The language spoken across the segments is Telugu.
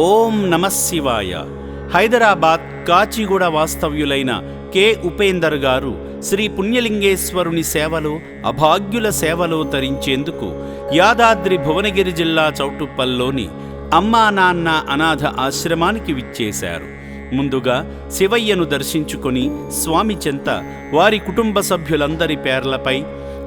ఓం నమః శివాయ. హైదరాబాద్ కాచిగూడ వాస్తవ్యులైన కె ఉపేందర్ గారు శ్రీ పుణ్యలింగేశ్వరుని సేవలో, అభాగ్యుల సేవలో తరించేందుకు యాదాద్రి భువనగిరి జిల్లా చౌటుప్పల్లోని అమ్మా నాన్న అనాథ ఆశ్రమానికి విచ్చేశారు. ముందుగా శివయ్యను దర్శించుకొని స్వామి చెంత వారి కుటుంబ సభ్యులందరి పేర్లపై,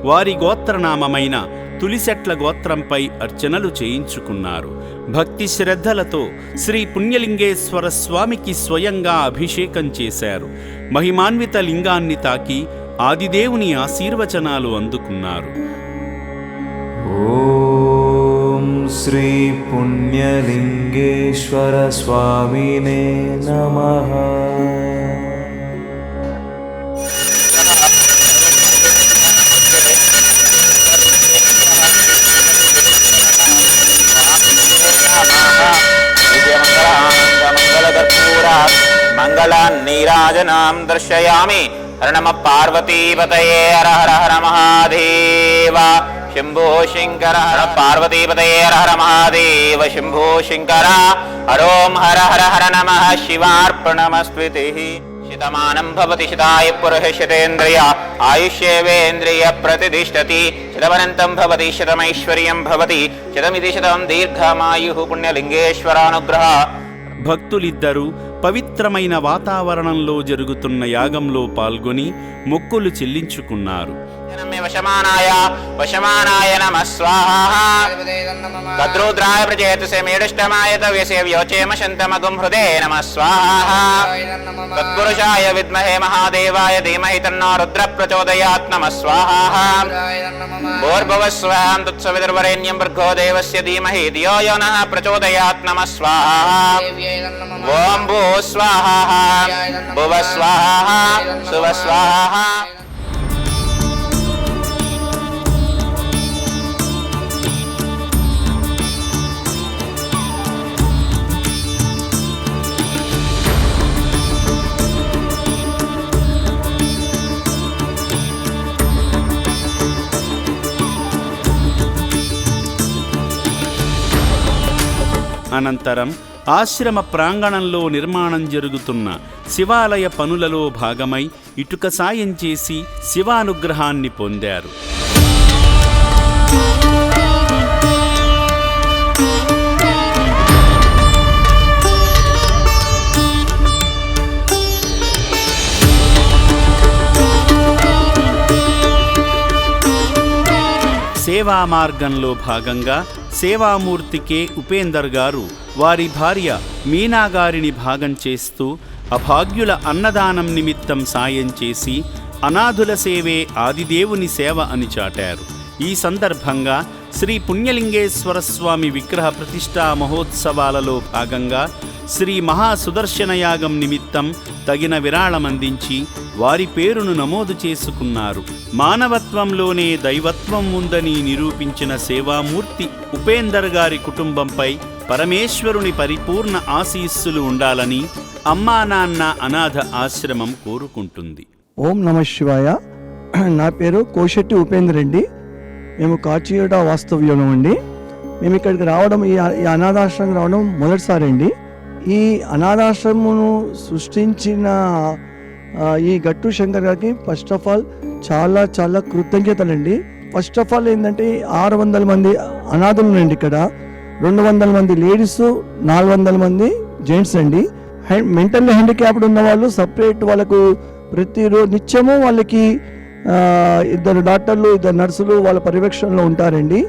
వారి గోత్రనామమైన తులిసెట్ల గోత్రంపై అర్చనలు చేయించుకున్నారు. భక్తి శ్రద్ధలతో శ్రీ పుణ్యలింగేశ్వర స్వామికి స్వయంగా అభిషేకం చేశారు. మహిమాన్విత లింగాన్ని తాకి ఆదిదేవుని ఆశీర్వచనాలు అందుకున్నారు. ఓం శ్రీ పుణ్యలింగేశ్వర స్వామినే నమః. మంగళాన్నీరాజనాం దర్శయామి. హర నమః పార్వతీపతయే హర హర హర మహాదేవ శంభో శంకర. హర పార్వతీపతయే హర హర మహాదేవ శంభో శంకర. హరోం హర హర హర నమః శివార్పణమస్త్వితిః. శతమానం భవతి శతాయ పురుష శతేంద్రియ ఆయుష్యేవేంద్రియ ప్రతిష్ఠతి. శతమనంతం భవతి శతమైశ్వర్యం భవతి. శతమితి శతం దీర్ఘమాయుః పుణ్యలింగేశ్వరానుగ్రహ. భక్తులిద్దరూ పవిత్రమైన వాతావరణంలో జరుగుతున్న యాగంలో పాల్గొని మొక్కులు చెల్లించుకున్నారు. వశమానాయ నమః స్వాహా. తద్రుద్రాయ ప్రచేతసే మేడుష్టమాయ తవ్యసే వ్యోచేమ శంతమగుం హృదే నమః స్వాహా. తత్పురుషాయ విద్మహే మహాదేవాయ ధీమహి తన్నో రుద్ర ప్రచోదయాత్ నమః స్వాహా. భూర్భువస్వః తత్సవితుర్వరేణ్యం భర్గో దేవస్య ధీమహి ధియో యో నః ప్రచోదయాత్ నమః స్వాహా. ఓం భూ స్వాహా భువ స్వాహా శువ స్వాహా. అనంతరం ఆశ్రమ ప్రాంగణంలో నిర్మాణం జరుగుతున్న శివాలయ పనులలో భాగమై ఇటుక సాయం చేసి శివానుగ్రహాన్ని పొందారు. సేవా మార్గంలో భాగంగా సేవామూర్తి కె ఉపేందర్ గారు వారి భార్య మీనా గారిని భాగం చేస్తూ అభాగ్యుల అన్నదానం నిమిత్తం సాయం చేసి అనాథుల సేవే ఆదిదేవుని సేవ అని చాటారు. ఈ సందర్భంగా శ్రీ పుణ్యలింగేశ్వర స్వామి విగ్రహ ప్రతిష్టా మహోత్సవాలలో భాగంగా శ్రీ మహాసుదర్శన యాగం నిమిత్తం తగిన విరాళమందించి వారి పేరును నమోదు చేసుకున్నారు. మానవత్వంలోనే దైవత్వం ఉందని నిరూపించిన సేవామూర్తి ఉపేందర్ గారి కుటుంబంపై పరమేశ్వరుని పరిపూర్ణ ఆశీస్సులు ఉండాలని అమ్మా నాన్న అనాథ ఆశ్రమం కోరుకుంటుంది. ఓం నమ శివాయ. నా పేరు కోశెట్టి ఉపేందర్ అండి. మేము కాచిగూడ వాస్తవ్యం అండి. మేము ఇక్కడికి రావడం, ఈ అనాథాశ్రమం రావడం మొదటిసారి అండి. ఈ అనాథాశ్రమమును సృష్టించిన ఈ గట్టు శంకర్ గారికి ఫస్ట్ ఆఫ్ ఆల్ చాలా చాలా కృతజ్ఞతలండి. ఫస్ట్ ఆఫ్ ఆల్ ఏంటంటే 600 మంది అనాథులు అండి ఇక్కడ. 200 మంది లేడీస్, 400 మంది జెంట్స్ అండి. మెంటల్ హ్యాండిక్యాప్డ్ ఉన్న వాళ్ళు సపరేట్, వాళ్ళకు ప్రతిరోజు నిత్యము వాళ్ళకి 2 డాక్టర్లు, 2 నర్సులు వాళ్ళ పర్యవేక్షణలో ఉంటారండి.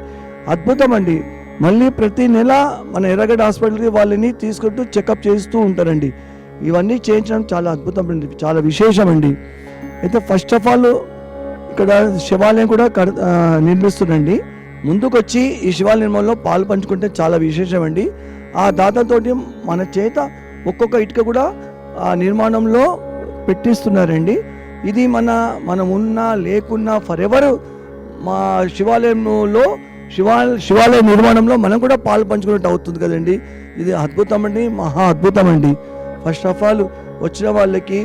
అద్భుతం అండి. మళ్ళీ ప్రతి నెల మన ఎర్రగడ్డ హాస్పిటల్కి వాళ్ళని తీసుకుంటూ చెకప్ చేస్తూ ఉంటారండి. ఇవన్నీ చేయించడం చాలా అద్భుతం అండి, చాలా విశేషం అండి. అయితే ఫస్ట్ ఆఫ్ ఆల్ ఇక్కడ శివాలయం కూడా నిర్మిస్తుందండి. ముందుకొచ్చి ఈ శివాలయ నిర్మాణంలో పాలు పంచుకుంటే చాలా విశేషం అండి. ఆ దాతతోటి మన చేత ఒక్కొక్క ఇటుక కూడా ఆ నిర్మాణంలో పెట్టిస్తున్నారండి. ఇది మనం ఉన్నా లేకున్నా ఫర్ ఎవర్ మా శివాలయంలో శివాలయ నిర్మాణంలో మనం కూడా పాలు పంచుకున్నట్టు అవుతుంది కదండి. ఇది అద్భుతం అండి, మహా అద్భుతం అండి. ఫస్ట్ ఆఫ్ ఆల్ వచ్చిన వాళ్ళకి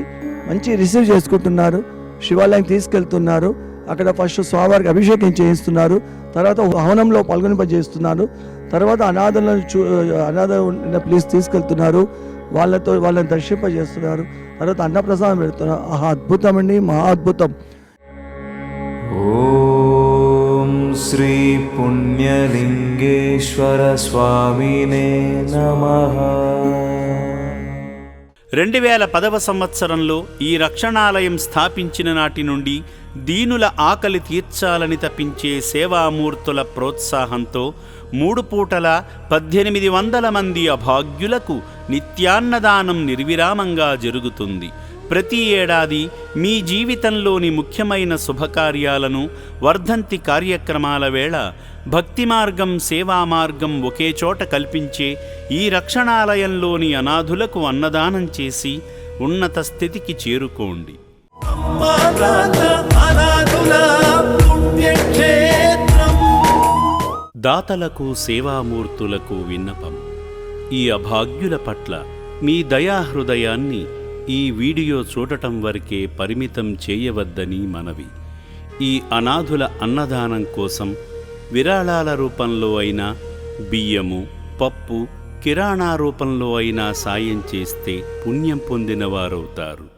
మంచి రిసీవ్ చేసుకుంటున్నారు, శివాలయం తీసుకెళ్తున్నారు. అక్కడ ఫస్ట్ స్వామివారికి అభిషేకం చేయిస్తున్నారు, తర్వాత హవనంలో పాల్గొనింపజేస్తున్నారు, తర్వాత అనాథ ఉన్న ప్లేస్ తీసుకెళ్తున్నారు, వాళ్ళని దర్శింపజేస్తున్నారు, తర్వాత అన్నప్రసాదం పెడుతున్నారు. ఆహా, అద్భుతం అండి, మహా అద్భుతం. ఓం శ్రీ పుణ్యలింగేశ్వర స్వామినే నమః. 2010వ సంవత్సరంలో ఈ రక్షణాలయం స్థాపించిన నాటి నుండి దీనుల ఆకలి తీర్చాలని తపించే సేవామూర్తుల ప్రోత్సాహంతో 3 పూటల 1800 మంది అభాగ్యులకు నిత్యాన్నదానం నిర్విరామంగా జరుగుతుంది. ప్రతి ఏడాది మీ జీవితంలోని ముఖ్యమైన శుభకార్యాలను, వర్ధంతి కార్యక్రమాల వేళ భక్తి మార్గం, సేవా మార్గం ఒకే చోట కల్పించే ఈ రక్షణాలయంలోని అనాథులకు అన్నదానం చేసి ఉన్నత స్థితికి చేరుకోండి. దాతలకు, సేవామూర్తులకు విన్నపం. ఈ అభాగ్యుల పట్ల మీ దయాహృదయాన్ని ఈ వీడియో చూడటం వరకే పరిమితం చేయవద్దని మనవి. ఈ అనాథుల అన్నదానం కోసం విరాళాల రూపంలో అయినా, బియ్యము, పప్పు, కిరాణా రూపంలో అయినా సాయం చేస్తే పుణ్యం పొందినవారవుతారు.